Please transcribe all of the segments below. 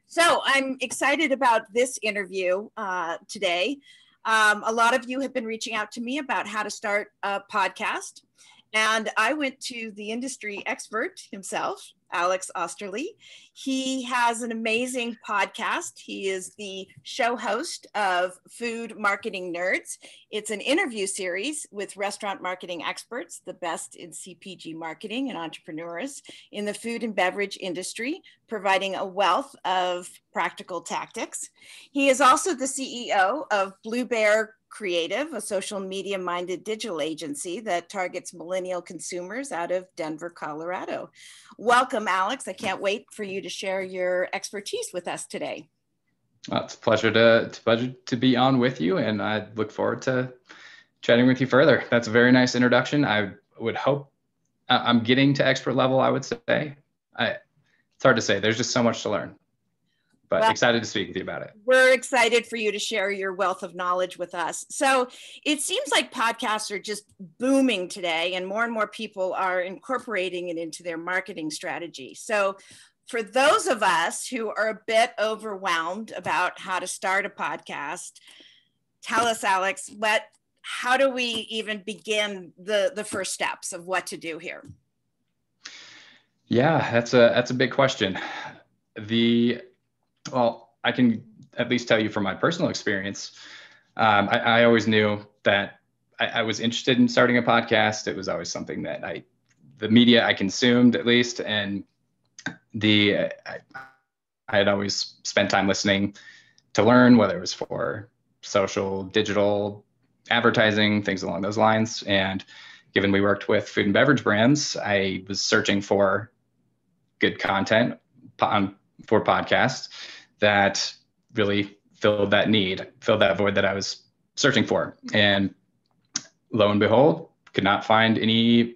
So I'm excited about this interview today. A lot of you have been reaching out to me about how to start a podcast. And I went to the industry expert himself, Alex Osterly. He has an amazing podcast. He is the show host of Food Marketing Nerds. It's an interview series with restaurant marketing experts, the best in CPG marketing and entrepreneurs in the food and beverage industry, providing a wealth of practical tactics. He is also the CEO of Blue Bear Creative, a social media minded digital agency that targets millennial consumers out of Denver, Colorado. Welcome, Alex. I can't wait for you to share your expertise with us today. Well, it's a pleasure to be on with you, and I look forward to chatting with you further. That's a very nice introduction. I would hope I'm getting to expert level, I would say. It's hard to say. There's just so much to learn. But well, excited to speak with you about it. We're excited for you to share your wealth of knowledge with us. So it seems like podcasts are just booming today, and more people are incorporating it into their marketing strategy. So for those of us who are a bit overwhelmed about how to start a podcast, tell us, Alex, how do we even begin the first steps of what to do here? Yeah, that's a big question. Well, I can at least tell you from my personal experience, I always knew that I was interested in starting a podcast. It was always something that the media I consumed at least, and I had always spent time listening to learn, whether it was for social, digital, advertising, things along those lines. And given we worked with food and beverage brands, I was searching for good content for podcasts that really filled that need, filled that void that I was searching for. And lo and behold, could not find any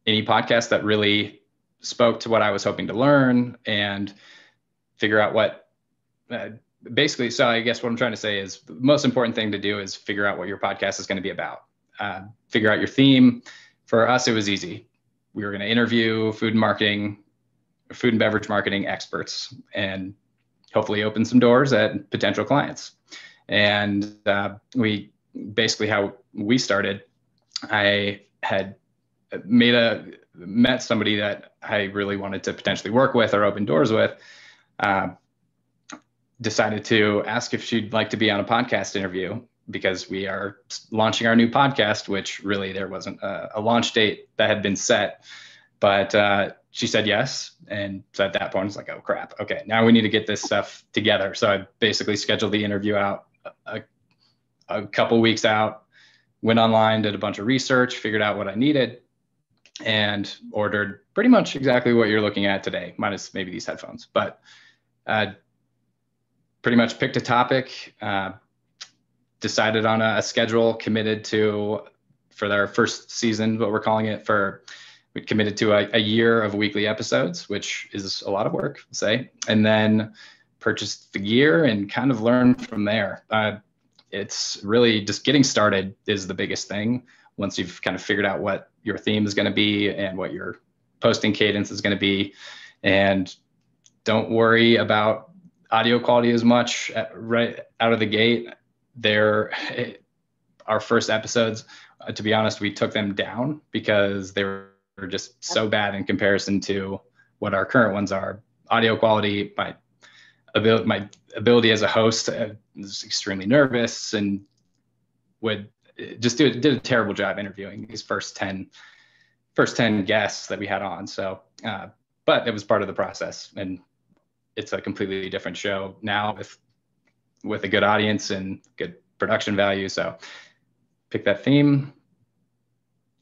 podcast that really spoke to what I was hoping to learn and figure out what basically. So I guess what I'm trying to say is the most important thing to do is figure out what your podcast is going to be about. Figure out your theme. For us, it was easy. We were going to interview food and beverage marketing experts and hopefully open some doors at potential clients. And we basically, how we started, I had met somebody that I really wanted to potentially work with or open doors with, decided to ask if she'd like to be on a podcast interview because we are launching our new podcast, which really there wasn't a launch date that had been set, but she said yes. And so at that point, it's like, oh crap. Okay, now we need to get this stuff together. So I basically scheduled the interview out a couple weeks out, went online, did a bunch of research, figured out what I needed, and ordered pretty much exactly what you're looking at today, minus maybe these headphones. But pretty much picked a topic, decided on a schedule, committed to, for their first season, what we're calling it, we committed to a year of weekly episodes, which is a lot of work, say, and then purchased the gear and kind of learned from there. It's really just getting started is the biggest thing. Once you've kind of figured out what your theme is going to be and what your posting cadence is going to be, and don't worry about audio quality as much right out of the gate. Our first episodes, to be honest, we took them down because they were just so bad in comparison to what our current ones are. Audio quality, my ability as a host, was extremely nervous and would just did a terrible job interviewing these first 10 guests that we had on. So, but it was part of the process, and it's a completely different show now with a good audience and good production value. So pick that theme,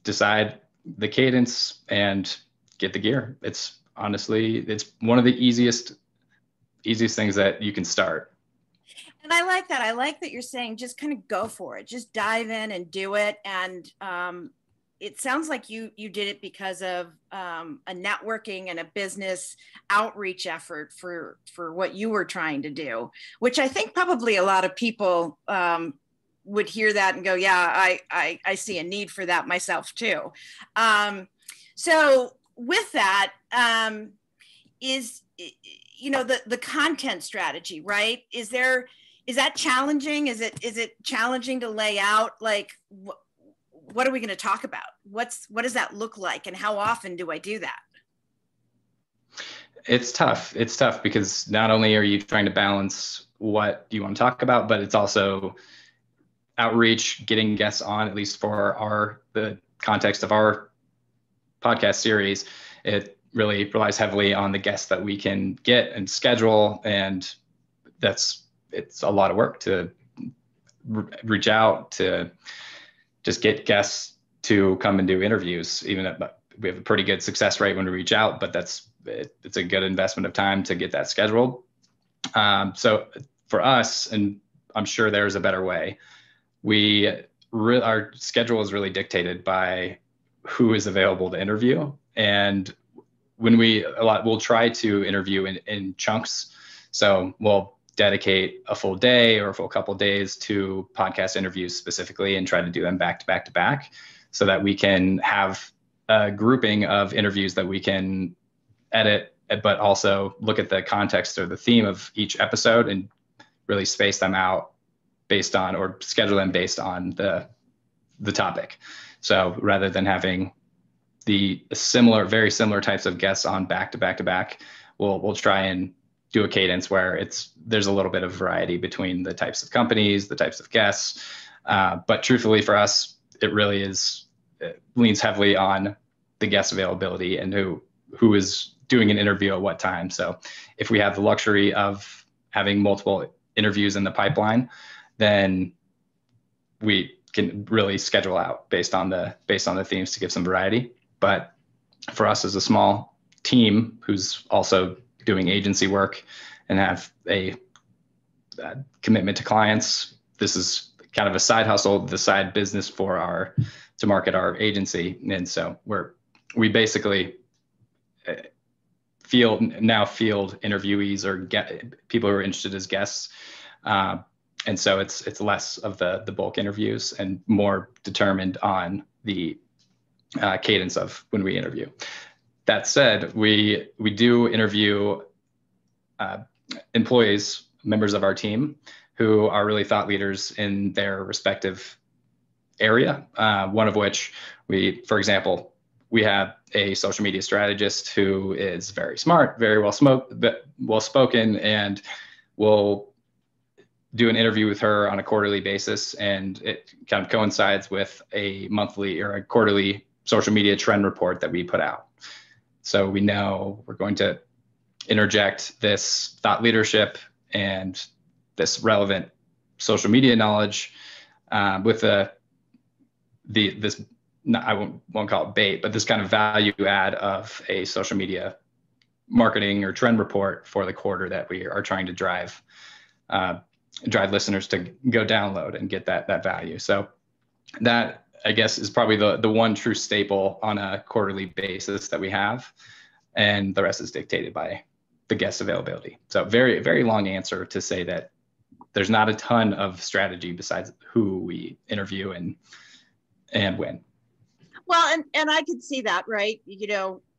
decide the cadence, and get the gear. It's honestly one of the easiest things that you can start. And I like that. I like that you're saying just kind of go for it. Just dive in and do it. And it sounds like you did it because of a networking and a business outreach effort for what you were trying to do, which I think probably a lot of people would hear that and go, yeah, I see a need for that myself too. So with that, the content strategy, right? Is that challenging? Is it challenging to lay out, like, what are we going to talk about? What does that look like? And how often do I do that? It's tough. It's tough because not only are you trying to balance what you want to talk about, but it's also outreach, getting guests on, at least for the context of our podcast series. It really relies heavily on the guests that we can get and schedule. And it's a lot of work to reach out to just get guests to come and do interviews. Even if we have a pretty good success rate when we reach out, but it's a good investment of time to get that scheduled. So for us, and I'm sure there's a better way, our schedule is really dictated by who is available to interview. And we'll try to interview in chunks. So we'll dedicate a full day or a full couple of days to podcast interviews specifically and try to do them back to back to back so that we can have a grouping of interviews that we can edit, but also look at the context or the theme of each episode and really space them out based on, or schedule them based on the topic. So rather than having very similar types of guests on back to back to back, we'll try and do a cadence where there's a little bit of variety between the types of companies, the types of guests. But truthfully for us, it leans heavily on the guest availability and who is doing an interview at what time. So if we have the luxury of having multiple interviews in the pipeline, then we can really schedule out based on the themes to give some variety. But for us as a small team who's also doing agency work and have a commitment to clients, this is kind of a side hustle, the side business to market our agency. And so we basically field interviewees or people who are interested as guests. And so it's less of the bulk interviews and more determined on the cadence of when we interview. That said, we do interview employees, members of our team, who are really thought leaders in their respective area. One of which for example, we have a social media strategist who is very smart, very well spoken, and we'll do an interview with her on a quarterly basis, and it kind of coincides with a monthly or a quarterly social media trend report that we put out. So we know we're going to interject this thought leadership and this relevant social media knowledge with I won't call it bait, but this kind of value add of a social media marketing or trend report for the quarter that we are trying to drive listeners to go download and get that value. So that, I guess, is probably the one true staple on a quarterly basis that we have, and the rest is dictated by the guest availability. So very, very long answer to say that there's not a ton of strategy besides who we interview and when. Well, and I could see that, right?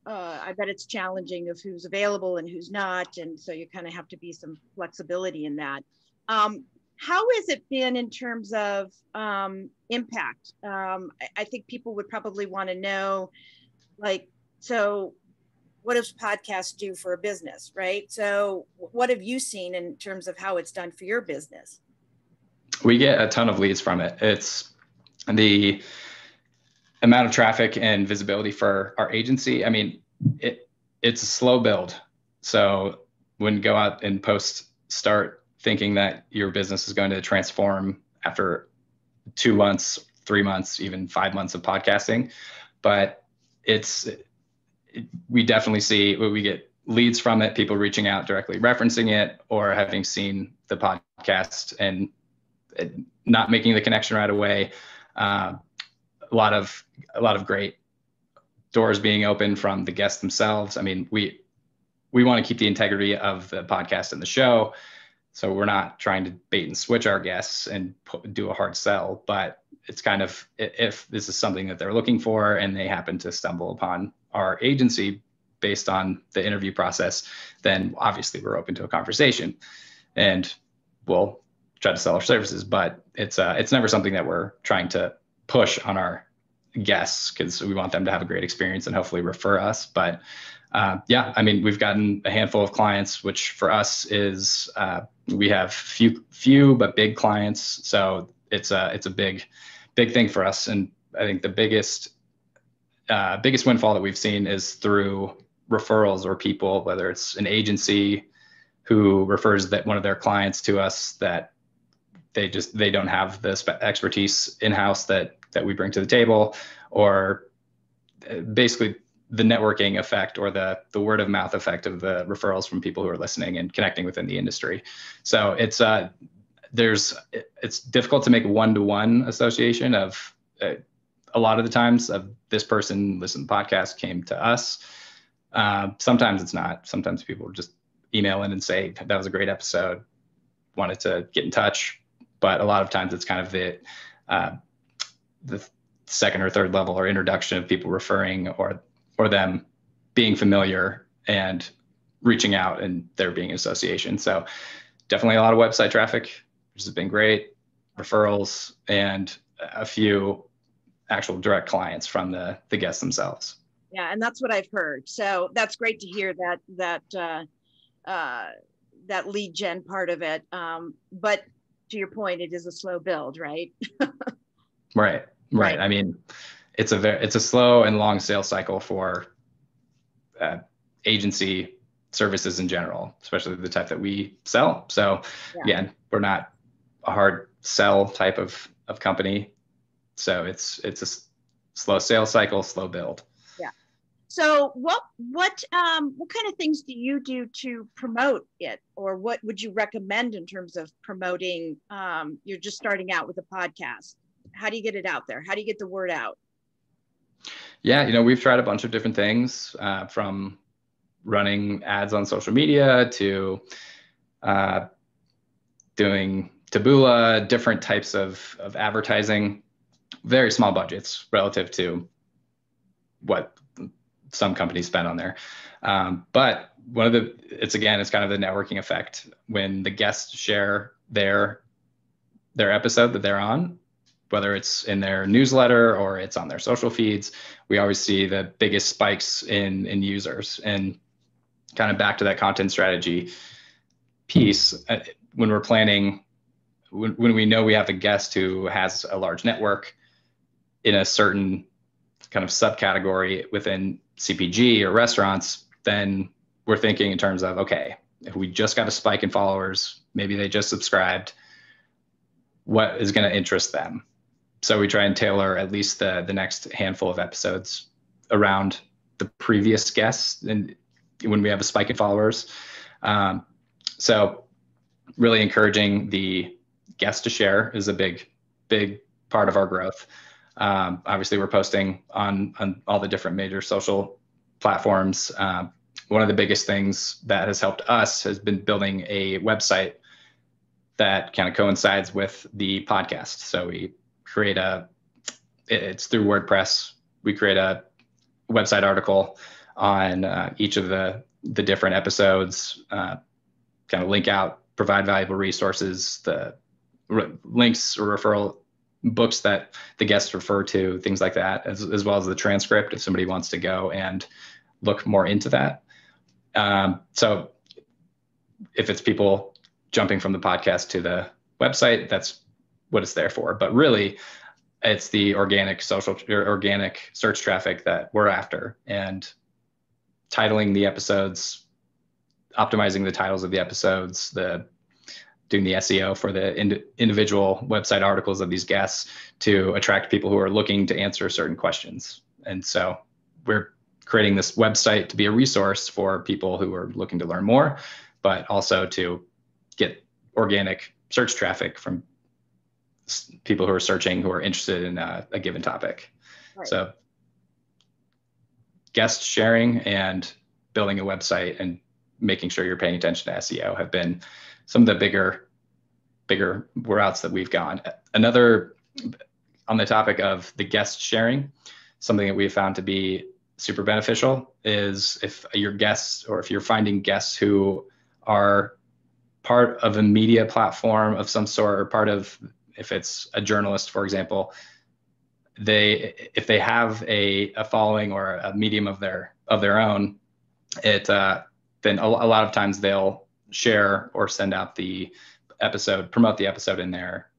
I bet it's challenging of who's available and who's not. And so you kind of have to be some flexibility in that. How has it been in terms of impact? I think people would probably want to know, so what does podcast do for a business, right? So what have you seen in terms of how it's done for your business? We get a ton of leads from it. It's the amount of traffic and visibility for our agency. I mean, it's a slow build. So when you go out and start thinking that your business is going to transform after 2 months, 3 months, even 5 months of podcasting. But we definitely see, we get leads from it, people reaching out directly referencing it, or having seen the podcast and not making the connection right away. A lot of great doors being opened from the guests themselves. I mean, we want to keep the integrity of the podcast and the show. So we're not trying to bait and switch our guests and do a hard sell, but it's kind of, if this is something that they're looking for and they happen to stumble upon our agency based on the interview process, then obviously we're open to a conversation and we'll try to sell our services. But it's never something that we're trying to push on our guests, because we want them to have a great experience and hopefully refer us. But yeah, I mean, we've gotten a handful of clients, which for us is we have few but big clients. So it's a big thing for us. And I think the biggest windfall that we've seen is through referrals, or people, whether it's an agency who refers that one of their clients to us, that they don't have the expertise in-house that we bring to the table, or basically the networking effect or the word of mouth effect of the referrals from people who are listening and connecting within the industry. So it's difficult to make one-to-one association of a lot of the times of this person listened to the podcast, came to us. Sometimes it's not. Sometimes people just email in and say, that was a great episode, wanted to get in touch. But a lot of times it's kind of the second or third level or introduction of people referring, or them being familiar and reaching out and there being an association. So definitely a lot of website traffic, which has been great, referrals, and a few actual direct clients from the guests themselves. Yeah, and that's what I've heard. So that's great to hear that lead gen part of it. But to your point, it is a slow build, right? Right. I mean, it's a slow and long sales cycle for agency services in general, especially the type that we sell. So again, we're not a hard sell type of company. So it's a slow sales cycle, slow build. Yeah. So what kind of things do you do to promote it, or what would you recommend in terms of promoting? You're just starting out with a podcast. How do you get it out there? How do you get the word out? Yeah, we've tried a bunch of different things, from running ads on social media to doing taboola, different types of advertising, very small budgets relative to what some companies spend on there. But it's kind of the networking effect. When the guests share their episode that they're on, whether it's in their newsletter or it's on their social feeds, we always see the biggest spikes in users. And kind of back to that content strategy piece, when we're planning, when we know we have a guest who has a large network in a certain kind of subcategory within CPG or restaurants, then we're thinking in terms of, okay, if we just got a spike in followers, maybe they just subscribed, what is going to interest them? So we try and tailor at least the next handful of episodes around the previous guests, and when we have a spike in followers. So really encouraging the guests to share is a big part of our growth. Obviously, we're posting on all the different major social platforms. One of the biggest things that has helped us has been building a website that kind of coincides with the podcast. So we create it's through WordPress. We create a website article on each of the different episodes, kind of link out, provide valuable resources, the links or referral books that the guests refer to, things like that, as well as the transcript if somebody wants to go and look more into that. So if it's people jumping from the podcast to the website, that's what it's there for. But really, it's the organic search traffic that we're after, and titling the episodes, optimizing the titles of the episodes, doing the SEO for the individual website articles of these guests to attract people who are looking to answer certain questions. And so we're creating this website to be a resource for people who are looking to learn more, but also to get organic search traffic from people who are searching, who are interested in a given topic. Right. So guest sharing and building a website and making sure you're paying attention to SEO have been some of the bigger routes that we've gone. Another, on the topic of the guest sharing, something that we found to be super beneficial is if your guests, or if you're finding guests who are part of a media platform of some sort, or part of, if it's a journalist, for example, if they have a following or a medium of their own, then a lot of times they'll share or send out the episode, promote the episode in their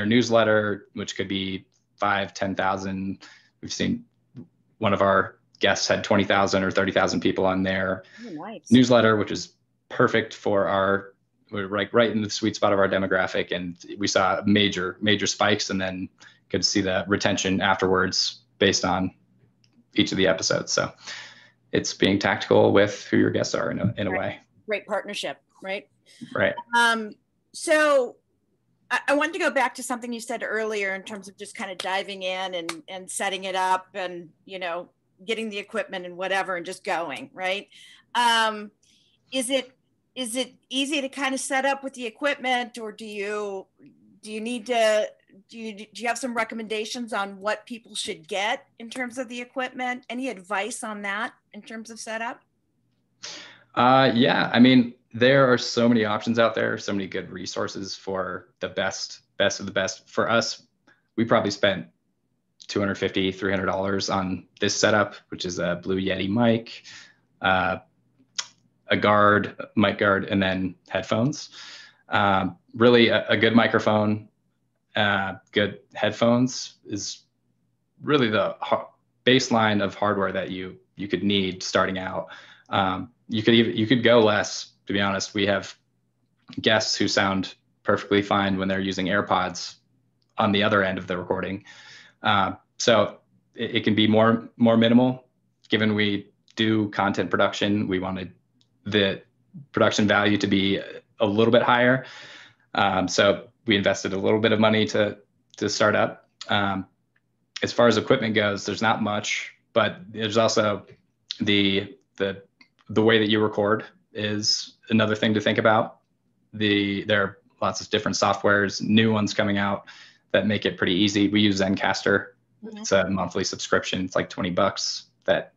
newsletter, which could be 5,000-10,000. We've seen one of our guests had 20,000 or 30,000 people on their newsletter, which is perfect for we're right in the sweet spot of our demographic. And we saw major spikes, and then could see the retention afterwards based on each of the episodes. So it's being tactical with who your guests are in a way. Great partnership, right? Right. So I wanted to go back to something you said earlier in terms of just kind of diving in and setting it up and, getting the equipment and whatever and just going, right? Is it easy to kind of set up with the equipment, or do you have some recommendations on what people should get in terms of the equipment? Any advice on that in terms of setup? Yeah, I mean, there are so many options out there, so many good resources for the best of the best. For us, we probably spent $250, $300 on this setup, which is a Blue Yeti mic, a mic guard, and then headphones. Really a good microphone, good headphones is really the baseline of hardware that you could need starting out. You could go less, to be honest. We have guests who sound perfectly fine when they're using AirPods on the other end of the recording. So it can be more minimal. Given we do content production, we wanted the production value to be a little bit higher. So we invested a little bit of money to start up. As far as equipment goes, there's not much, but there's also the way that you record is another thing to think about. There are lots of different softwares, new ones coming out that make it pretty easy. We use Zencastr. Mm-hmm. It's a monthly subscription. It's like $20. That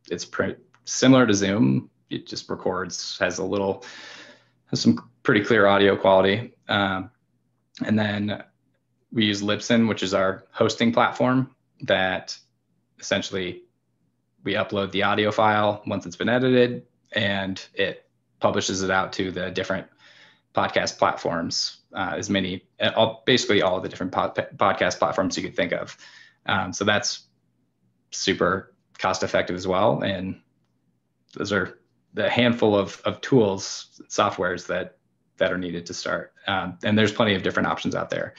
it's pretty similar to Zoom. It just records, has some pretty clear audio quality. And then we use Libsyn, which is our hosting platform that essentially we upload the audio file once it's been edited, and it publishes it out to the different podcast platforms, basically all of the different podcast platforms you could think of. So that's super cost effective as well. And those are the handful of tools, softwares that are needed to start. And there's plenty of different options out there.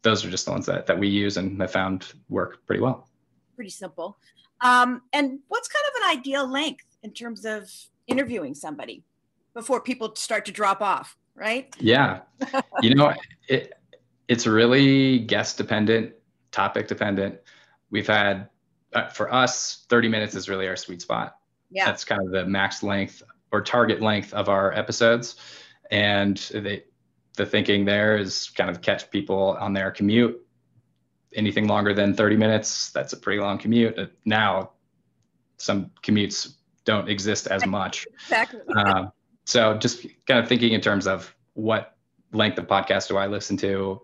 Those are just the ones that we use and I found work pretty well. Pretty simple. And what's kind of an ideal length in terms of interviewing somebody before people start to drop off, right? Yeah. It's really guest dependent, topic dependent. We've had, for us, 30 minutes is really our sweet spot. Yeah. That's kind of the max length or target length of our episodes. And the thinking there is kind of catch people on their commute. Anything longer than 30 minutes, that's a pretty long commute. Now, some commutes don't exist as much. Exactly. So just kind of thinking in terms of what length of podcast do I listen to?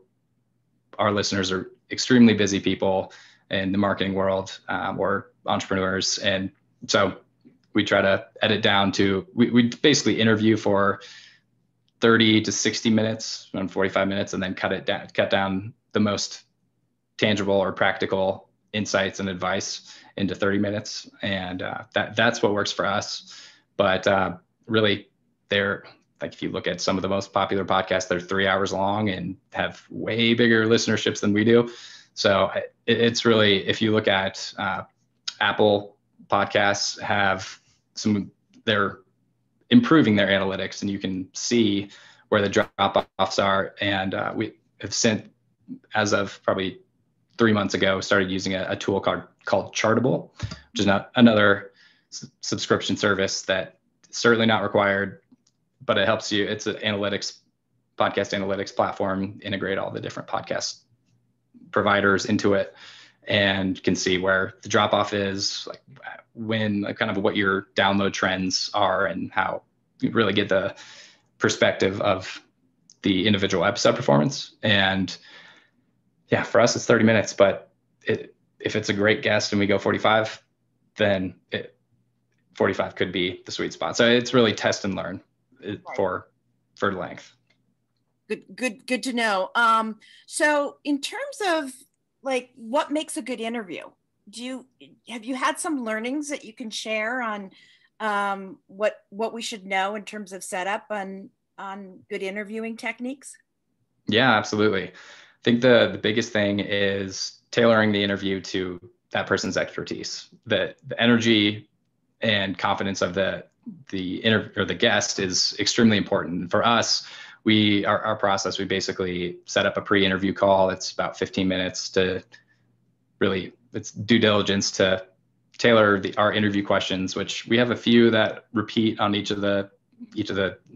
Our listeners are extremely busy people in the marketing world, or entrepreneurs. And so we try to edit down to, we basically interview for 30 to 60 minutes, around 45 minutes, and then cut down the most tangible or practical insights and advice into 30 minutes. And that's what works for us. But really, like if you look at some of the most popular podcasts, they're 3 hours long and have way bigger listenerships than we do. So it's really, if you look at Apple podcasts they're improving their analytics, and you can see where the drop-offs are. And we have as of probably 3 months ago, started using a tool called Chartable, which is another subscription service that certainly not required, but it helps you. It's an podcast analytics platform, integrate all the different podcast providers into it. and can see where the drop off is, like when, like, kind of what your download trends are, and how you really get the perspective of the individual episode performance. And yeah, for us, it's 30 minutes, but if it's a great guest and we go 45, then 45 could be the sweet spot. So it's really test and learn for length. Good to know. So in terms of like what makes a good interview, have you had some learnings that you can share on what we should know in terms of setup on good interviewing techniques? Yeah, absolutely. I think the biggest thing is tailoring the interview to that person's expertise. The energy and confidence of the interview or the guest is extremely important. For us, our process, we basically set up a pre-interview call. It's about 15 minutes to really, it's due diligence to tailor our interview questions, which we have a few that repeat on each of the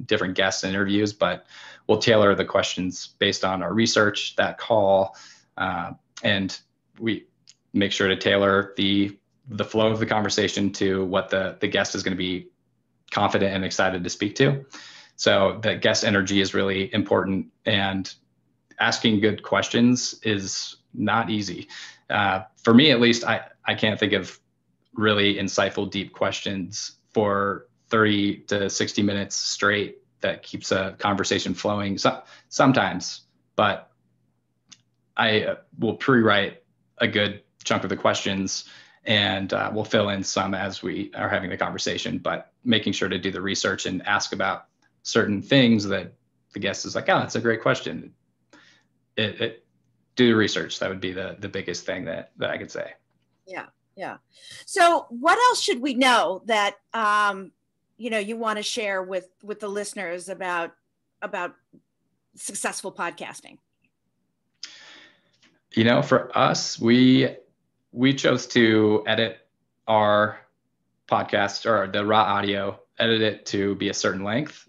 different guest interviews, but we'll tailor the questions based on our research, that call, and we make sure to tailor the flow of the conversation to what the guest is going to be confident and excited to speak to. So the guest energy is really important, and asking good questions is not easy. For me, at least, I can't think of really insightful, deep questions for 30 to 60 minutes straight that keeps a conversation flowing. Sometimes, but I will pre-write a good chunk of the questions, and we'll fill in some as we are having the conversation, but making sure to do the research and ask about certain things that the guest is like, oh, that's a great question. Do the research. That would be the biggest thing that I could say. Yeah. So what else should we know that, you want to share with the listeners about successful podcasting? For us, we chose to edit our podcast, or the raw audio, edit it to be a certain length.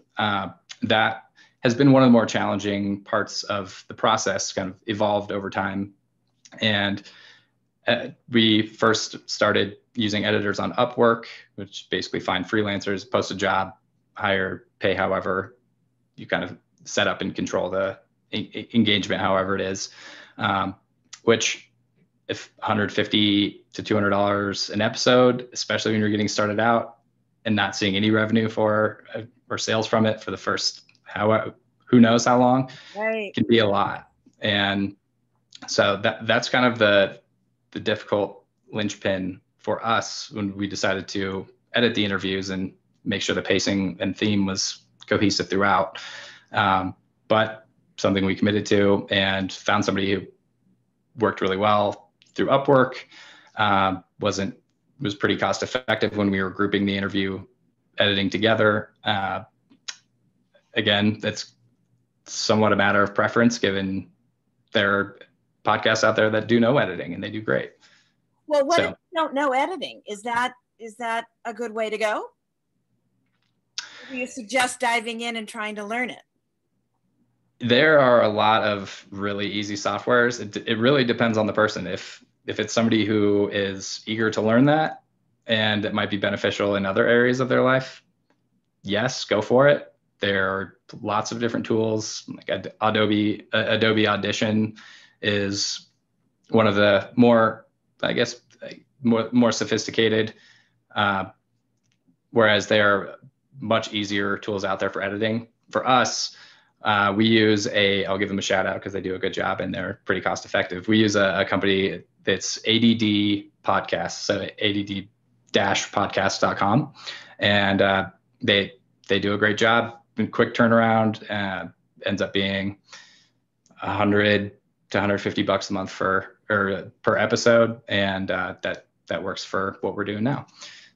That has been one of the more challenging parts of the process, kind of evolved over time. And we first started using editors on Upwork, which basically find freelancers, post a job, hire, pay however you kind of set up and control the engagement, however it is, which if $150 to $200 an episode, especially when you're getting started out and not seeing any revenue or sales from it for the first, who knows how long, right, can be a lot. And so that's kind of the difficult linchpin for us when we decided to edit the interviews and make sure the pacing and theme was cohesive throughout. But something we committed to and found somebody who worked really well through Upwork, was pretty cost effective when we were grouping the interview editing together. Again, that's somewhat a matter of preference, given there are podcasts out there that do no editing and they do great. Well, what if you don't know editing? Is that a good way to go? Or do you suggest diving in and trying to learn it? There are a lot of really easy softwares. It really depends on the person. If it's somebody who is eager to learn that and it might be beneficial in other areas of their life, yes, go for it. There are lots of different tools. Like Adobe Audition is one of the more, I guess, more sophisticated, whereas there are much easier tools out there for editing. For us, we use I'll give them a shout out because they do a good job and they're pretty cost effective. We use a company that's ADD Podcast, so add-podcast.com. And they do a great job. Quick turnaround, ends up being $100 to $150 a month per episode. And that works for what we're doing now.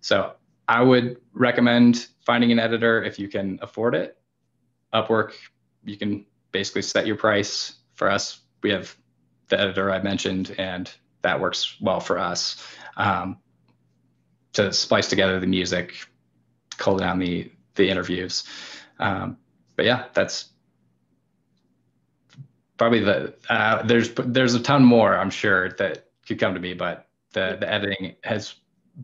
So I would recommend finding an editor if you can afford it. Upwork, you can basically set your price. For us, we have the editor I mentioned, and that works well for us, to splice together the music, cull down the interviews. But yeah, that's probably there's a ton more, I'm sure, that could come to me, but the editing has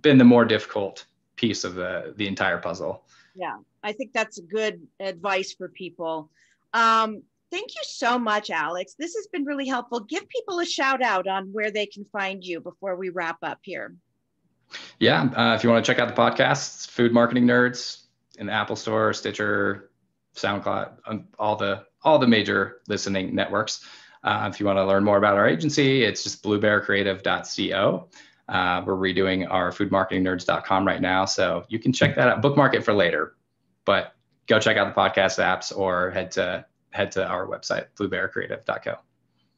been the more difficult piece of the entire puzzle. Yeah, I think that's good advice for people. Thank you so much, Alex. This has been really helpful. Give people a shout out on where they can find you before we wrap up here. Yeah, if you want to check out the podcasts, Food Marketing Nerds in the Apple Store, Stitcher, SoundCloud, all the major listening networks. If you want to learn more about our agency, it's just bluebearcreative.co. We're redoing our foodmarketingnerds.com right now, so you can check that out. Bookmark it for later, but go check out the podcast apps or head to our website, bluebearcreative.co.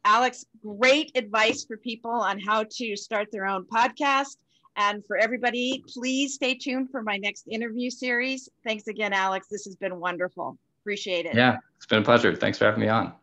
Alex, great advice for people on how to start their own podcast. And for everybody, please stay tuned for my next interview series. Thanks again, Alex. This has been wonderful. Appreciate it. Yeah, it's been a pleasure. Thanks for having me on.